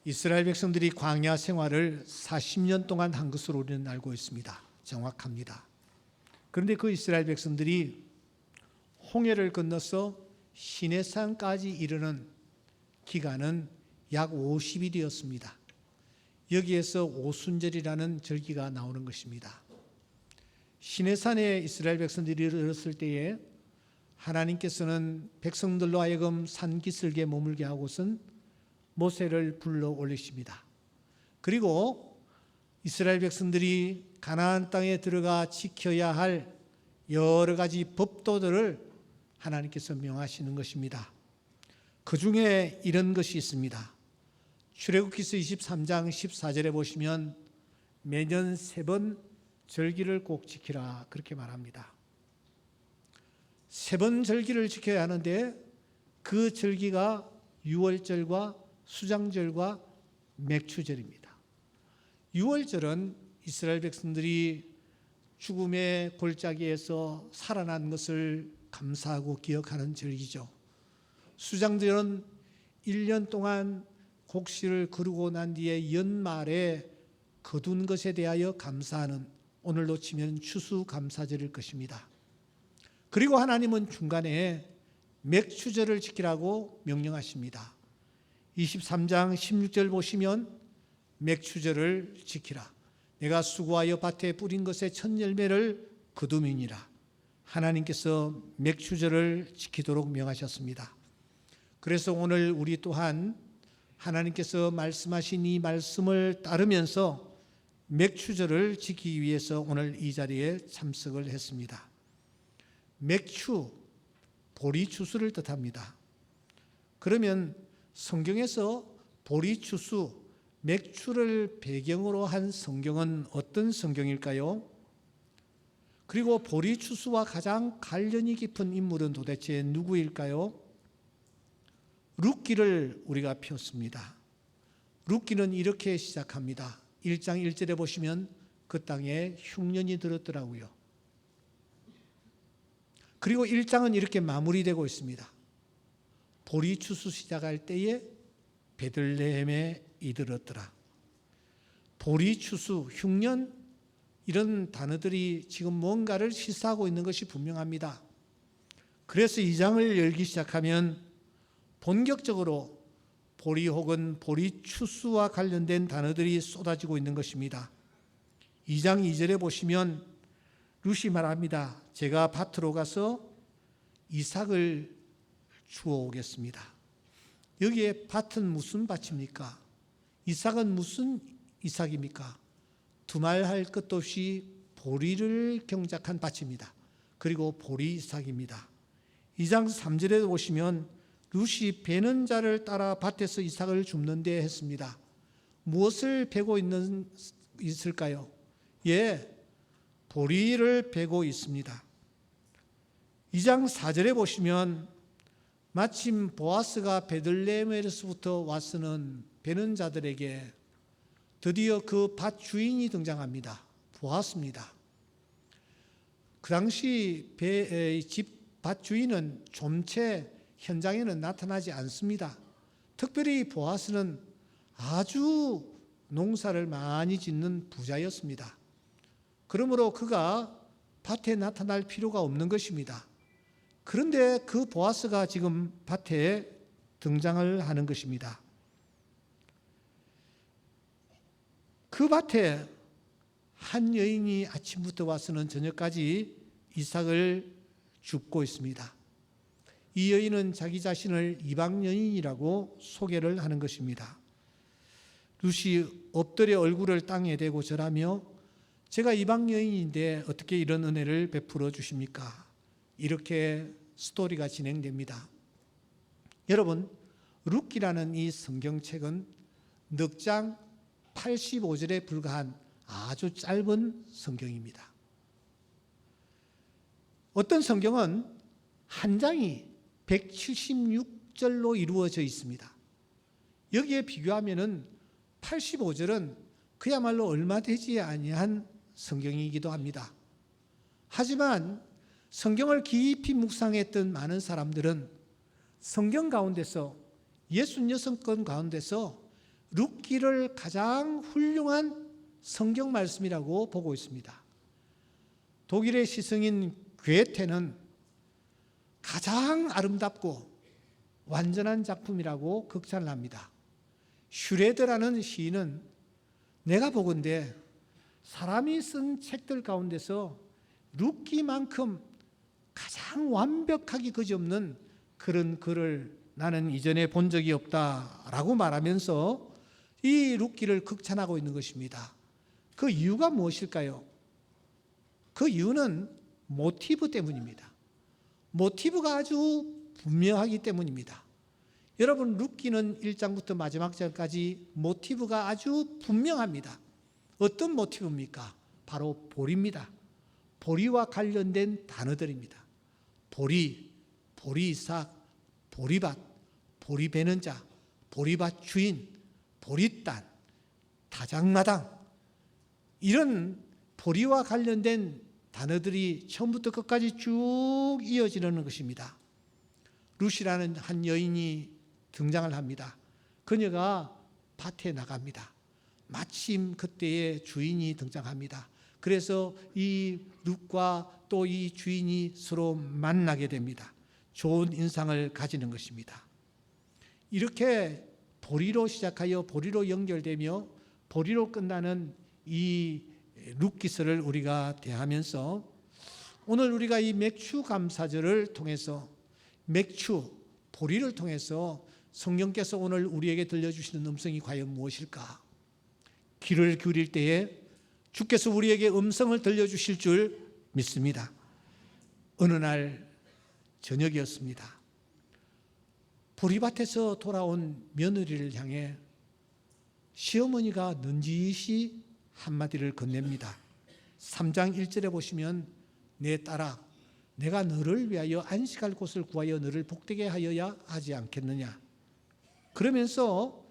이스라엘 백성들이 광야 생활을 40년 동안 한 것으로 우리는 알고 있습니다. 정확합니다. 그런데 그 이스라엘 백성들이 홍해를 건너서 시내산까지 이르는 기간은 약 50일이었습니다. 여기에서 오순절이라는 절기가 나오는 것입니다. 시내산에 이스라엘 백성들이 이르렀을 때에 하나님께서는 백성들로 하여금 산기슭에 머물게 하고선 모세를 불러 올리십니다. 그리고 이스라엘 백성들이 가나안 땅에 들어가 지켜야 할 여러 가지 법도들을 하나님께서 명하시는 것입니다. 그 중에 이런 것이 있습니다. 출애굽기서 23장 14절에 보시면 매년 3번 절기를 꼭 지키라 그렇게 말합니다. 3번 절기를 지켜야 하는데 그 절기가 유월절과 수장절과 맥추절입니다. 유월절은 이스라엘 백성들이 죽음의 골짜기에서 살아난 것을 감사하고 기억하는 절기죠. 수장절은 1년 동안 곡식을 거두고 난 뒤에 연말에 거둔 것에 대하여 감사하는, 오늘로 치면 추수감사절일 것입니다. 그리고 하나님은 중간에 맥추절을 지키라고 명령하십니다. 23장 16절 보시면 맥추절을 지키라. 내가 수고하여 밭에 뿌린 것의 첫 열매를 거두미니라. 하나님께서 맥추절을 지키도록 명하셨습니다. 그래서 오늘 우리 또한 하나님께서 말씀하신 이 말씀을 따르면서 맥추절을 지키기 위해서 오늘 이 자리에 참석을 했습니다. 맥추, 보리추수를 뜻합니다. 그러면 성경에서 보리추수, 맥추를 배경으로 한 성경은 어떤 성경일까요? 그리고 보리추수와 가장 관련이 깊은 인물은 도대체 누구일까요? 룻기를 우리가 폈습니다. 룻기는 이렇게 시작합니다. 1장 1절에 보시면 그 땅에 흉년이 들었더라고요. 그리고 1장은 이렇게 마무리되고 있습니다. 보리추수 시작할 때에 베들레헴에 이르렀더라. 보리추수, 흉년, 이런 단어들이 지금 뭔가를 시사하고 있는 것이 분명합니다. 그래서 2장을 열기 시작하면 본격적으로 보리 혹은 보리추수와 관련된 단어들이 쏟아지고 있는 것입니다. 2장 2절에 보시면 룻이 말합니다. 제가 밭으로 가서 이삭을 주워오겠습니다. 여기에 밭은 무슨 밭입니까? 이삭은 무슨 이삭입니까? 두말할 것도 없이 보리를 경작한 밭입니다. 그리고 보리 이삭입니다. 2장 3절에 보시면 룻이 베는 자를 따라 밭에서 이삭을 줍는데 했습니다. 무엇을 베고 있을까요? 보리를 베고 있습니다. 2장 4절에 보시면 마침 보아스가 베들레헴에서부터 와서는 베는 자들에게 드디어 그 밭 주인이 등장합니다. 보아스입니다. 그 당시 집 밭 주인은 좀채 현장에는 나타나지 않습니다. 특별히 보아스는 아주 농사를 많이 짓는 부자였습니다. 그러므로 그가 밭에 나타날 필요가 없는 것입니다. 그런데 그 보아스가 지금 밭에 등장을 하는 것입니다. 그 밭에 한 여인이 아침부터 와서는 저녁까지 이삭을 줍고 있습니다. 이 여인은 자기 자신을 이방 여인이라고 소개를 하는 것입니다. 룻이 엎드려 얼굴을 땅에 대고 절하며 제가 이방 여인인데 어떻게 이런 은혜를 베풀어 주십니까? 이렇게 스토리가 진행됩니다. 여러분, 룻기라는 이 성경책은 넉 장 85절에 불과한 아주 짧은 성경입니다. 어떤 성경은 한 장이 176절로 이루어져 있습니다. 여기에 비교하면은 85절은 그야말로 얼마 되지 아니한 성경이기도 합니다. 하지만 성경을 깊이 묵상했던 많은 사람들은 성경 가운데서 66권 가운데서 룻기를 가장 훌륭한 성경 말씀이라고 보고 있습니다. 독일의 시성인 괴테는 가장 아름답고 완전한 작품이라고 극찬을 합니다. 슈레드라는 시인은 내가 보건대 사람이 쓴 책들 가운데서 룻기만큼 가장 완벽하기 그지없는 그런 글을 나는 이전에 본 적이 없다라고 말하면서 이 룻기를 극찬하고 있는 것입니다. 그 이유가 무엇일까요? 그 이유는 모티브 때문입니다. 모티브가 아주 분명하기 때문입니다. 여러분, 룻기는 1장부터 마지막 장까지 모티브가 아주 분명합니다. 어떤 모티브입니까? 바로 보리입니다. 보리와 관련된 단어들입니다. 보리, 보리삭, 보리밭, 보리 베는 자, 보리밭 주인, 보리단, 타작마당, 이런 보리와 관련된 단어들이 처음부터 끝까지 쭉 이어지는 것입니다. 룻이라는 한 여인이 등장을 합니다. 그녀가 밭에 나갑니다. 마침 그때의 주인이 등장합니다. 그래서 이 룻과 또 이 주인이 서로 만나게 됩니다. 좋은 인상을 가지는 것입니다. 이렇게 보리로 시작하여 보리로 연결되며 보리로 끝나는 이 룻기서를 우리가 대하면서 오늘 우리가 이 맥추 감사절을 통해서 맥추, 보리를 통해서 성령께서 오늘 우리에게 들려주시는 음성이 과연 무엇일까? 귀를 기울일 때에 주께서 우리에게 음성을 들려주실 줄 믿습니다. 어느 날 저녁이었습니다. 보리밭에서 돌아온 며느리를 향해 시어머니가 넌지시 한마디를 건넵니다. 3장 1절에 보시면 내 딸아 내가 너를 위하여 안식할 곳을 구하여 너를 복되게 하여야 하지 않겠느냐. 그러면서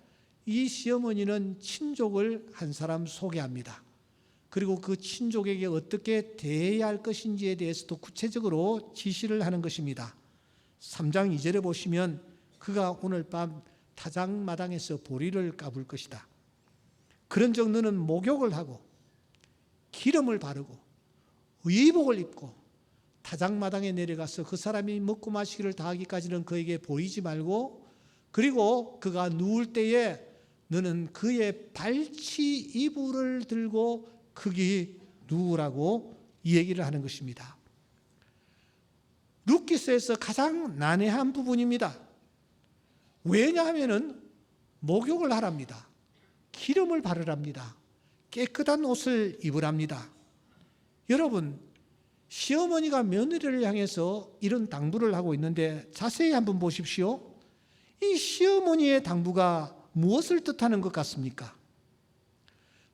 이 시어머니는 친족을 한 사람 소개합니다. 그리고 그 친족에게 어떻게 대해야 할 것인지에 대해서도 구체적으로 지시를 하는 것입니다. 3장 2절에 보시면 그가 오늘 밤 타작마당에서 보리를 까불 것이다. 그런즉 너는 목욕을 하고 기름을 바르고 의복을 입고 타작마당에 내려가서 그 사람이 먹고 마시기를 다하기까지는 그에게 보이지 말고 그리고 그가 누울 때에 너는 그의 발치 이불을 들고 거기 누우라고 이 얘기를 하는 것입니다. 룻기서에서 가장 난해한 부분입니다. 왜냐하면 목욕을 하랍니다. 기름을 바르랍니다. 깨끗한 옷을 입으랍니다. 여러분, 시어머니가 며느리를 향해서 이런 당부를 하고 있는데 자세히 한번 보십시오. 이 시어머니의 당부가 무엇을 뜻하는 것 같습니까?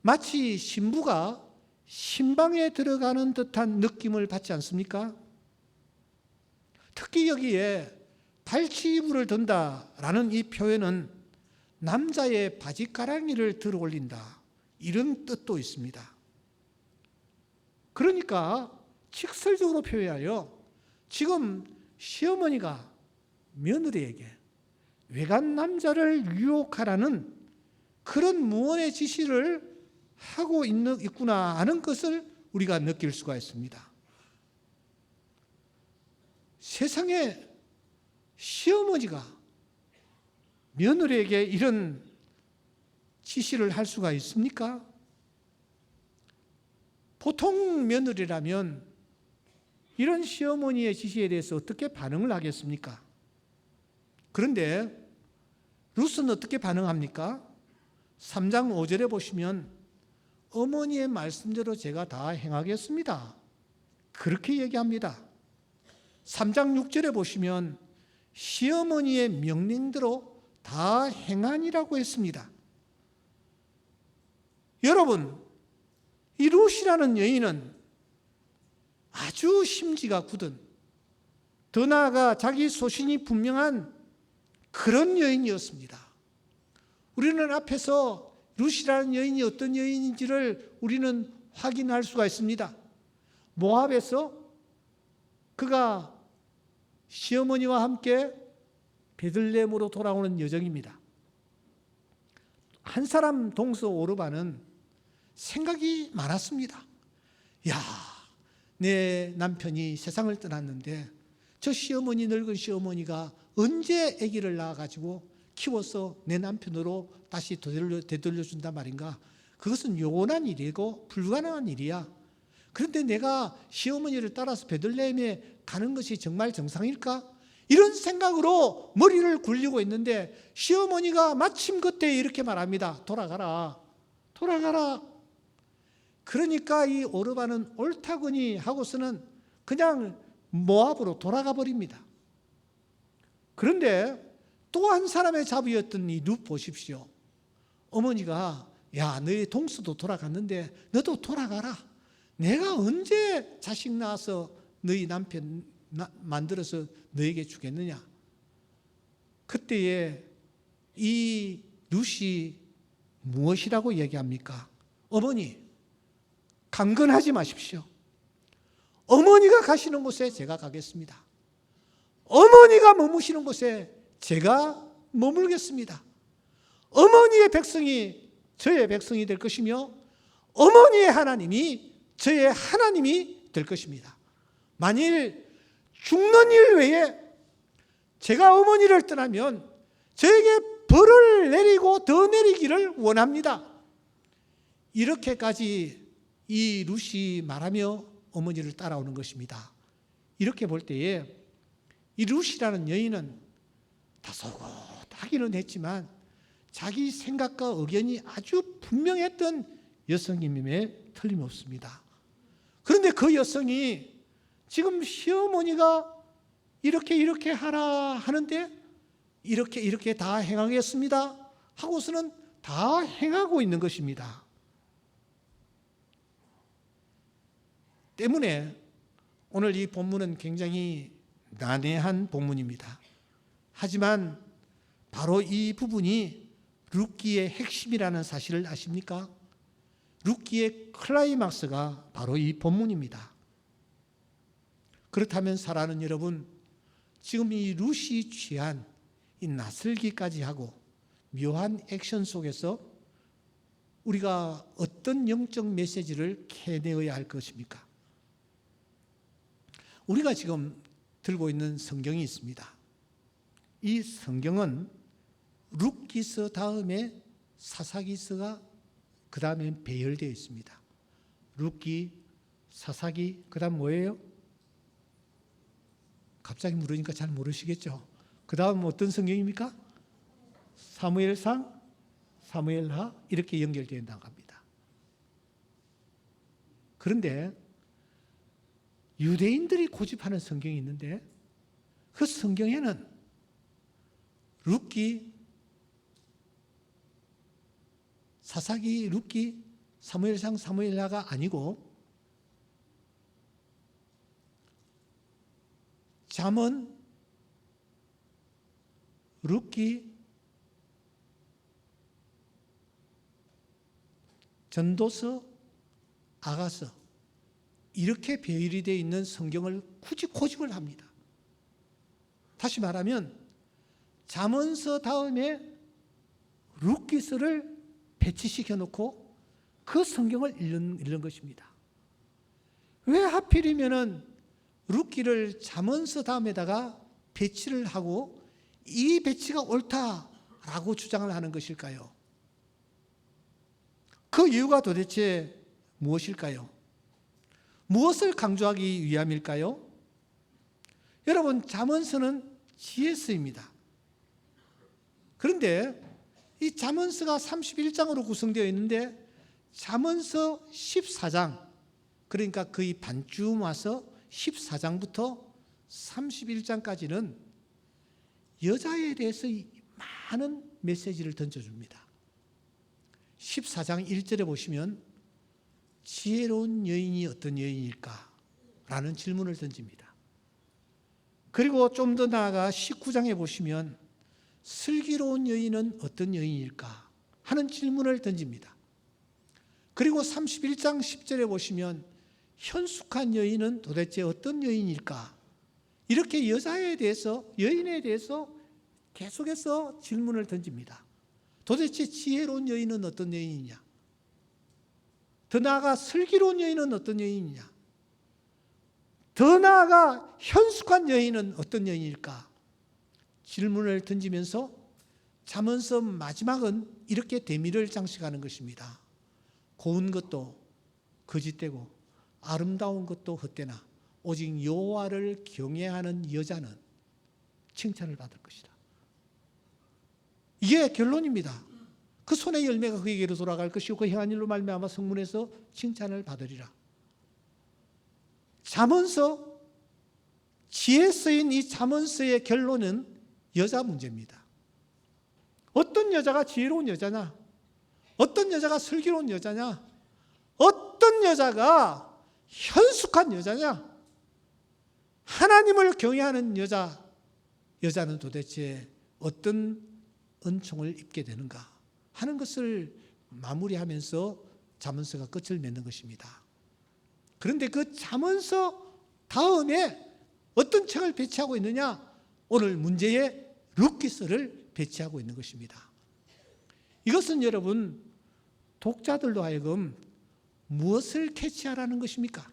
마치 신부가 신방에 들어가는 듯한 느낌을 받지 않습니까? 특히 여기에 발치 이불을 든다라는 이 표현은 남자의 바지가랑이를 들어 올린다 이런 뜻도 있습니다. 그러니까 직설적으로 표현하여 지금 시어머니가 며느리에게 외간 남자를 유혹하라는 그런 무언의 지시를 하고 있구나 하는 것을 우리가 느낄 수가 있습니다. 세상에 시어머니가 며느리에게 이런 지시를 할 수가 있습니까? 보통 며느리라면 이런 시어머니의 지시에 대해서 어떻게 반응을 하겠습니까? 그런데 룻은 어떻게 반응합니까? 3장 5절에 보시면 어머니의 말씀대로 제가 다 행하겠습니다. 그렇게 얘기합니다. 3장 6절에 보시면 시어머니의 명령대로 다 행하니라고 했습니다. 여러분, 이 룻이라는 여인은 아주 심지가 굳은, 더 나아가 자기 소신이 분명한 그런 여인이었습니다. 우리는 앞에서 룻이라는 여인이 어떤 여인인지를 우리는 확인할 수가 있습니다. 모압에서 그가 시어머니와 함께 베들레헴으로 돌아오는 여정입니다. 한 사람 동서 오르반은 생각이 많았습니다. 야, 내 남편이 세상을 떠났는데 저 시어머니, 늙은 시어머니가 언제 아기를 낳아가지고 키워서 내 남편으로 다시 되돌려준단 말인가? 그것은 영원한 일이고 불가능한 일이야. 그런데 내가 시어머니를 따라서 베들레헴에 가는 것이 정말 정상일까? 이런 생각으로 머리를 굴리고 있는데 시어머니가 마침 그때 이렇게 말합니다. 돌아가라. 돌아가라. 그러니까 이 오르반은 옳다거니 하고서는 그냥 모압으로 돌아가 버립니다. 그런데 또 한 사람의 자비였던 이 룻 보십시오. 어머니가 야, 너희 동서도 돌아갔는데 너도 돌아가라. 내가 언제 자식 낳아서 너희 남편 만들어서 너에게 주겠느냐. 그때에 이 룻이 무엇이라고 얘기합니까? 어머니, 강건하지 마십시오. 어머니가 가시는 곳에 제가 가겠습니다. 어머니가 머무시는 곳에 제가 머물겠습니다. 어머니의 백성이 저의 백성이 될 것이며 어머니의 하나님이 저의 하나님이 될 것입니다. 만일 죽는 일 외에 제가 어머니를 떠나면 저에게 벌을 내리고 더 내리기를 원합니다. 이렇게까지 이 룻이 말하며 어머니를 따라오는 것입니다. 이렇게 볼 때에 이 룻이라는 여인은 다소곳하기는 했지만 자기 생각과 의견이 아주 분명했던 여성임에 틀림없습니다. 그런데 그 여성이 지금 시어머니가 이렇게 하라 하는데 이렇게 다 행하겠습니다 하고서는 다 행하고 있는 것입니다. 때문에 오늘 이 본문은 굉장히 난해한 본문입니다. 하지만 바로 이 부분이 룻기의 핵심이라는 사실을 아십니까? 룻기의 클라이막스가 바로 이 본문입니다. 그렇다면 사랑하는 여러분, 지금 이 룻이 취한 이 낯설기까지 하고 묘한 액션 속에서 우리가 어떤 영적 메시지를 캐내어야 할 것입니까? 우리가 지금 들고 있는 성경이 있습니다. 이 성경은 룻기서 다음에 사사기서가 그 다음에 배열되어 있습니다. 룻기, 사사기, 그 다음 뭐예요? 갑자기 물으니까 잘 모르시겠죠? 그 다음 어떤 성경입니까? 사무엘상, 사무엘하 이렇게 연결되어 나갑니다. 그런데 유대인들이 고집하는 성경이 있는데 그 성경에는 룻기, 사사기, 룻기, 사무엘상, 사무엘하가 아니고 잠언, 룻기, 전도서, 아가서 이렇게 배열이 되어 있는 성경을 굳이 고집을 합니다. 다시 말하면 잠언서 다음에 룻기서를 배치시켜 놓고 그 성경을 읽는 것입니다. 왜 하필이면은 룻기를 잠언서 다음에다가 배치를 하고 이 배치가 옳다라고 주장을 하는 것일까요? 그 이유가 도대체 무엇일까요? 무엇을 강조하기 위함일까요? 여러분, 잠언서는 지혜서입니다. 그런데 이 잠언서가 31장으로 구성되어 있는데 잠언서 14장, 그러니까 거의 반쯤 와서 14장부터 31장까지는 여자에 대해서 많은 메시지를 던져줍니다. 14장 1절에 보시면 지혜로운 여인이 어떤 여인일까? 라는 질문을 던집니다. 그리고 좀 더 나아가 19장에 보시면 슬기로운 여인은 어떤 여인일까? 하는 질문을 던집니다. 그리고 31장 10절에 보시면 현숙한 여인은 도대체 어떤 여인일까? 이렇게 여자에 대해서, 여인에 대해서 계속해서 질문을 던집니다. 도대체 지혜로운 여인은 어떤 여인이냐? 더 나아가 슬기로운 여인은 어떤 여인이냐? 더 나아가 현숙한 여인은 어떤 여인일까? 질문을 던지면서 잠언서 마지막은 이렇게 대미를 장식하는 것입니다. 고운 것도 거짓되고 아름다운 것도 헛되나 오직 여호와를 경외하는 여자는 칭찬을 받을 것이다. 이게 결론입니다. 그 손의 열매가 그에게로 돌아갈 것이고 그 행한 일로 말미암아 성문에서 칭찬을 받으리라. 잠언서, 지혜 쓰인 이 잠언서의 결론은 여자 문제입니다. 어떤 여자가 지혜로운 여자냐? 어떤 여자가 슬기로운 여자냐? 어떤 여자가 현숙한 여자냐? 하나님을 경외하는 여자는 도대체 어떤 은총을 입게 되는가 하는 것을 마무리하면서 잠언서가 끝을 맺는 것입니다. 그런데 그 잠언서 다음에 어떤 책을 배치하고 있느냐? 오늘 문제의 룻기서를 배치하고 있는 것입니다. 이것은 여러분 독자들로 하여금 무엇을 캐치하라는 것입니까?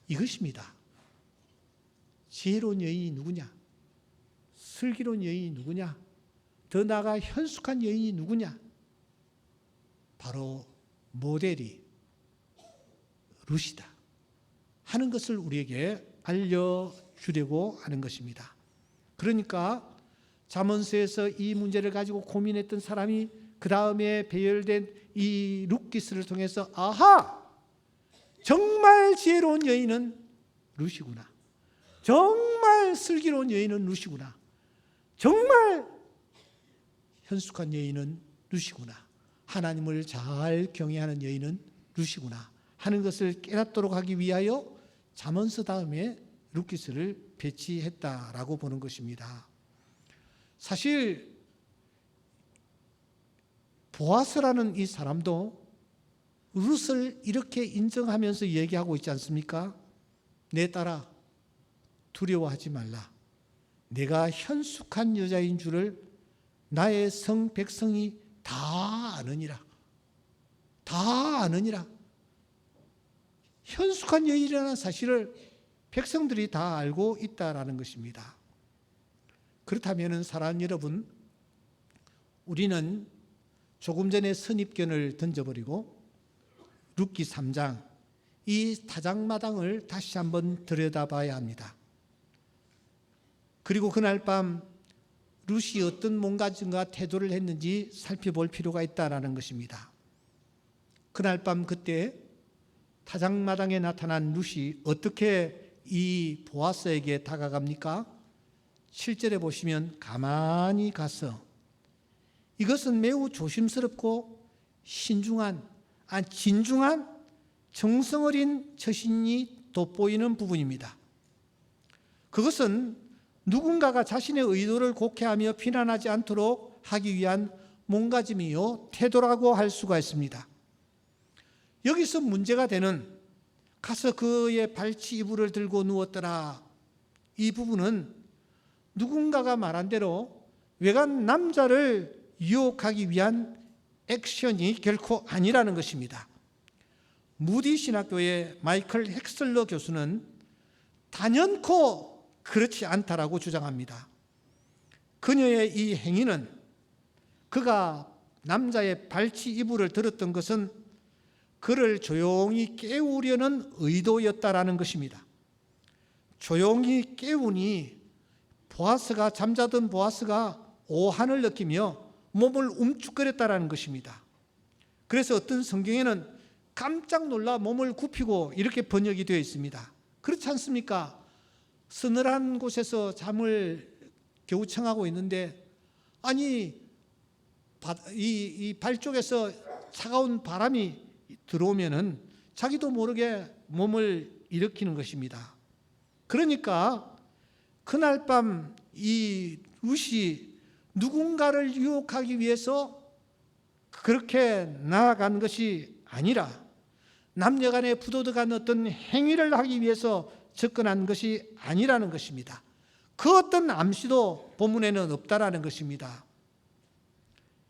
이것입니다. 지혜로운 여인이 누구냐? 슬기로운 여인이 누구냐? 더 나아가 현숙한 여인이 누구냐? 바로 모델이 룻이다 하는 것을 우리에게 알려주려고 하는 것입니다. 그러니까 잠언서에서 이 문제를 가지고 고민했던 사람이 그 다음에 배열된 이 룻기스를 통해서 아하! 정말 지혜로운 여인은 룻이구나. 정말 슬기로운 여인은 룻이구나. 정말 현숙한 여인은 룻이구나. 하나님을 잘 경외하는 여인은 룻이구나 하는 것을 깨닫도록 하기 위하여 잠언서 다음에 룻기스를 배치했다라고 보는 것입니다. 사실 보아스라는 이 사람도 룻을 이렇게 인정하면서 얘기하고 있지 않습니까? 내 딸아 두려워하지 말라. 내가 현숙한 여자인 줄을 나의 성 백성이 다 아느니라. 다 아느니라. 현숙한 여인이라는 사실을 백성들이 다 알고 있다라는 것입니다. 그렇다면 사랑하는 여러분, 우리는 조금 전에 선입견을 던져버리고 룻기 3장 이 타작마당을 다시 한번 들여다봐야 합니다. 그리고 그날 밤 룻이 어떤 몸가짐과 태도를 했는지 살펴볼 필요가 있다는 것입니다. 그날 밤 그때 타작마당에 나타난 룻이 어떻게 이 보아스에게 다가갑니까? 7절에 보시면 가만히 가서 이것은 매우 조심스럽고 진중한 정성어린 처신이 돋보이는 부분입니다. 그것은 누군가가 자신의 의도를 곡해하며 비난하지 않도록 하기 위한 몸가짐이요 태도라고 할 수가 있습니다. 여기서 문제가 되는 가서 그의 발치 이불을 들고 누웠더라 이 부분은 누군가가 말한 대로 외간 남자를 유혹하기 위한 액션이 결코 아니라는 것입니다. 무디 신학교의 마이클 헥슬러 교수는 단연코 그렇지 않다라고 주장합니다. 그녀의 이 행위는 그가 남자의 발치 이불을 들었던 것은 그를 조용히 깨우려는 의도였다라는 것입니다. 조용히 깨우니 보아스가 잠자던 보아스가 오한을 느끼며 몸을 움쭉거렸다라는 것입니다. 그래서 어떤 성경에는 깜짝 놀라 몸을 굽히고 이렇게 번역이 되어 있습니다. 그렇지 않습니까? 서늘한 곳에서 잠을 겨우 청하고 있는데 아니 이 발 쪽에서 차가운 바람이 들어오면은 자기도 모르게 몸을 일으키는 것입니다. 그러니까 그날 밤 이 룻이 누군가를 유혹하기 위해서 그렇게 나아간 것이 아니라 남녀간에 부도덕한 어떤 행위를 하기 위해서 접근한 것이 아니라는 것입니다. 그 어떤 암시도 본문에는 없다라는 것입니다.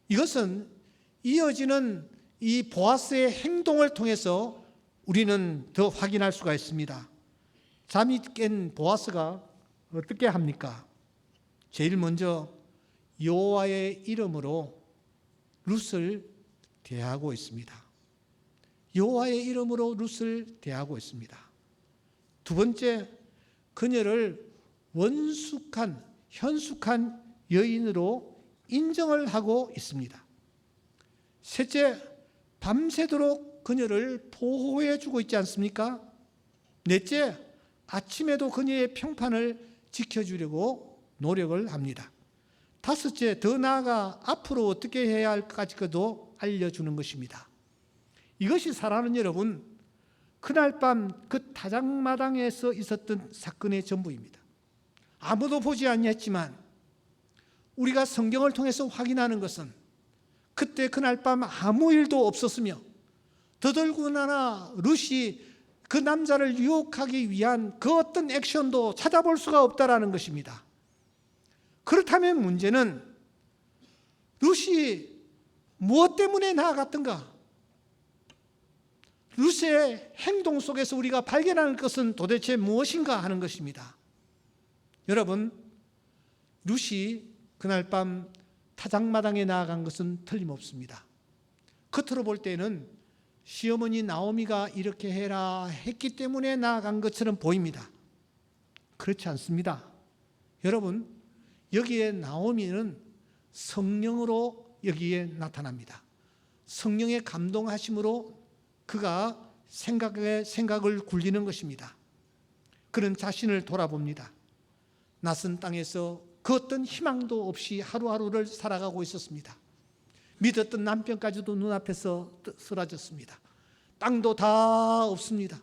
이것은 이어지는 이 보아스의 행동을 통해서 우리는 더 확인할 수가 있습니다. 잠이 깬 보아스가 어떻게 합니까? 제일 먼저 여호와의 이름으로 룻을 대하고 있습니다. 여호와의 이름으로 룻을 대하고 있습니다. 두 번째, 그녀를 현숙한 여인으로 인정을 하고 있습니다. 셋째, 밤새도록 그녀를 보호해 주고 있지 않습니까? 넷째, 아침에도 그녀의 평판을 지켜주려고 노력을 합니다. 다섯째, 더 나아가 앞으로 어떻게 해야 할까지도 알려주는 것입니다. 이것이 사랑하는 여러분, 그날 밤 그 타작마당에서 있었던 사건의 전부입니다. 아무도 보지 않았지만 우리가 성경을 통해서 확인하는 것은 그때 그날 밤 아무 일도 없었으며 더더군다나 룻이 그 남자를 유혹하기 위한 그 어떤 액션도 찾아볼 수가 없다라는 것입니다. 그렇다면 문제는 룻이 무엇 때문에 나아갔던가? 룻의 행동 속에서 우리가 발견할 것은 도대체 무엇인가 하는 것입니다. 여러분, 룻이 그날 밤 타작마당에 나아간 것은 틀림없습니다. 겉으로 볼 때는 시어머니 나오미가 이렇게 해라 했기 때문에 나아간 것처럼 보입니다. 그렇지 않습니다. 여러분, 여기에 나오미는 성령으로 여기에 나타납니다. 성령의 감동하심으로 그가 생각을 굴리는 것입니다. 그는 자신을 돌아봅니다. 낯선 땅에서 그 어떤 희망도 없이 하루하루를 살아가고 있었습니다. 믿었던 남편까지도 눈앞에서 쓰러졌습니다. 땅도 다 없습니다.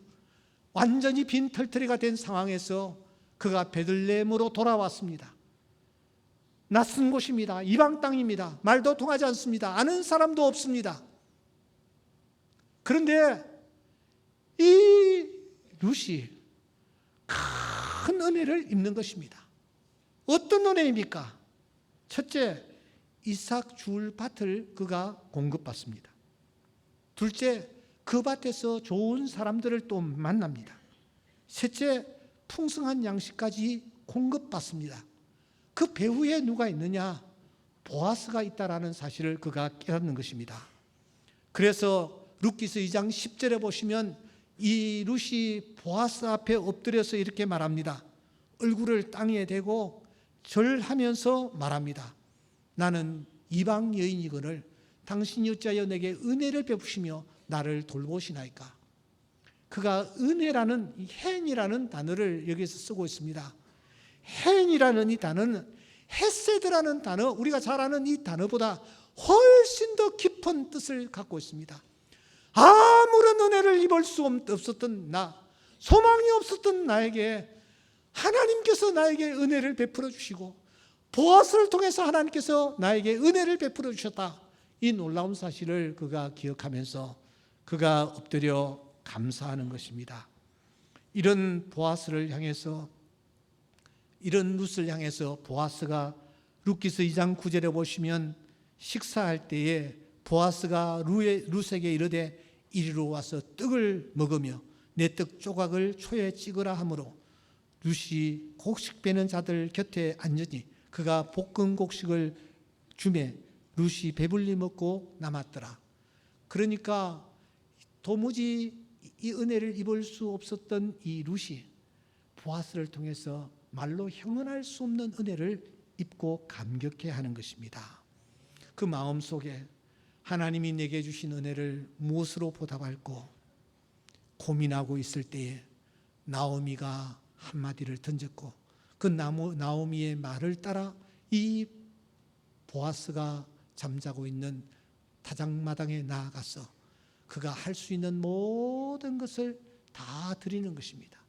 완전히 빈털터리가 된 상황에서 그가 베들레헴으로 돌아왔습니다. 낯선 곳입니다. 이방 땅입니다. 말도 통하지 않습니다. 아는 사람도 없습니다. 그런데 이 룻이 큰 은혜를 입는 것입니다. 어떤 은혜입니까? 첫째, 이삭 줄 밭을 그가 공급받습니다. 둘째, 그 밭에서 좋은 사람들을 또 만납니다. 셋째, 풍성한 양식까지 공급받습니다. 그 배후에 누가 있느냐? 보아스가 있다라는 사실을 그가 깨닫는 것입니다. 그래서 룻기서 2장 10절에 보시면 이 룻이 보아스 앞에 엎드려서 이렇게 말합니다. 얼굴을 땅에 대고 절하면서 말합니다. 나는 이방 여인이거늘 당신이 어찌하여 내게 은혜를 베푸시며 나를 돌보시나이까. 그가 은혜라는 이 헨이라는 단어를 여기서 쓰고 있습니다. 헨이라는 이 단어는 헤세드라는 단어, 우리가 잘 아는 이 단어보다 훨씬 더 깊은 뜻을 갖고 있습니다. 아무런 은혜를 입을 수 없었던 나, 소망이 없었던 나에게 하나님께서 나에게 은혜를 베풀어 주시고 보아스를 통해서 하나님께서 나에게 은혜를 베풀어 주셨다. 이 놀라운 사실을 그가 기억하면서 그가 엎드려 감사하는 것입니다. 이런 보아스를 향해서, 이런 룻을 향해서 보아스가 룻기서 2장 9절에 보시면 식사할 때에 보아스가 룻에게 이르되 이리로 와서 떡을 먹으며 내 떡 조각을 초에 찍으라 하므로 룻이 곡식 베는 자들 곁에 앉으니 그가 볶은 곡식을 주매 룻이 배불리 먹고 남았더라. 그러니까 도무지 이 은혜를 입을 수 없었던 이 룻이 보아스를 통해서 말로 형언할 수 없는 은혜를 입고 감격해 하는 것입니다. 그 마음 속에 하나님이 내게 주신 은혜를 무엇으로 보답할고 고민하고 있을 때에 나오미가 한마디를 던졌고 그 나오미의 말을 따라 이 보아스가 잠자고 있는 타작마당에 나아가서 그가 할 수 있는 모든 것을 다 드리는 것입니다.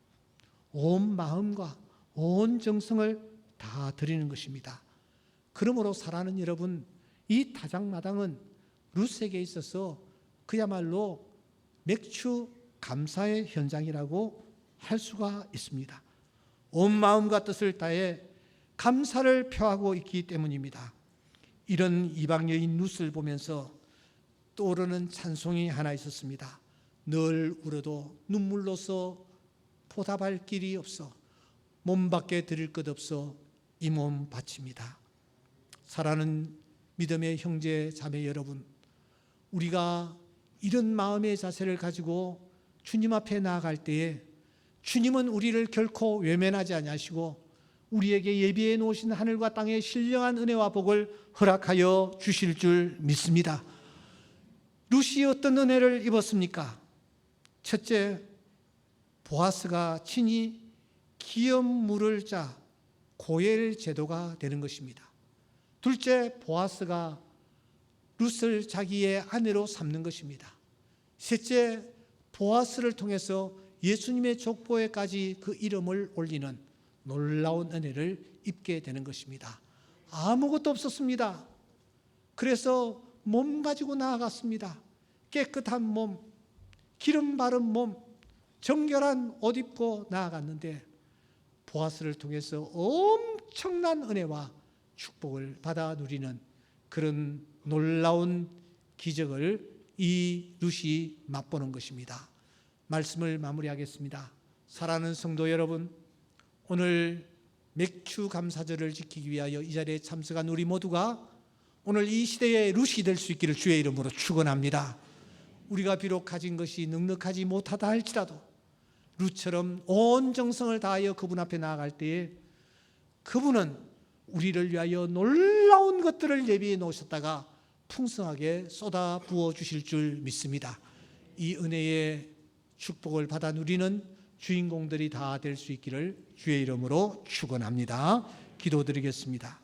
온 마음과 온 정성을 다 드리는 것입니다. 그러므로 사랑하는 여러분, 이 타작마당은 룻에게 있어서 그야말로 맥주 감사의 현장이라고 할 수가 있습니다. 온 마음과 뜻을 다해 감사를 표하고 있기 때문입니다. 이런 이방 여인 룻을 보면서 떠오르는 찬송이 하나 있었습니다. 늘 울어도 눈물로서 보답할 길이 없어 몸밖에 드릴 것 없어 이 몸 바칩니다. 사랑하는 믿음의 형제 자매 여러분, 우리가 이런 마음의 자세를 가지고 주님 앞에 나아갈 때에 주님은 우리를 결코 외면하지 아니하시고 우리에게 예비해 놓으신 하늘과 땅의 신령한 은혜와 복을 허락하여 주실 줄 믿습니다. 룻이 어떤 은혜를 입었습니까? 첫째, 보아스가 친히 기업 물을 짜 고엘 제도가 되는 것입니다. 둘째, 보아스가 룻을 자기의 아내로 삼는 것입니다. 셋째, 보아스를 통해서 예수님의 족보에까지 그 이름을 올리는 놀라운 은혜를 입게 되는 것입니다. 아무것도 없었습니다. 그래서 몸 가지고 나아갔습니다. 깨끗한 몸, 기름 바른 몸, 정결한 옷 입고 나아갔는데 보아스를 통해서 엄청난 은혜와 축복을 받아 누리는 그런 놀라운 기적을 이 룻이 맛보는 것입니다. 말씀을 마무리하겠습니다. 사랑하는 성도 여러분, 오늘 맥주 감사절을 지키기 위하여 이 자리에 참석한 우리 모두가 오늘 이 시대의 룻이 될 수 있기를 주의 이름으로 축원합니다. 우리가 비록 가진 것이 넉넉하지 못하다 할지라도 룻처럼 온 정성을 다하여 그분 앞에 나아갈 때에 그분은 우리를 위하여 놀라운 것들을 예비해 놓으셨다가 풍성하게 쏟아 부어 주실 줄 믿습니다. 이 은혜의 축복을 받아 누리는 주인공들이 다 될 수 있기를 주의 이름으로 축원합니다. 기도드리겠습니다.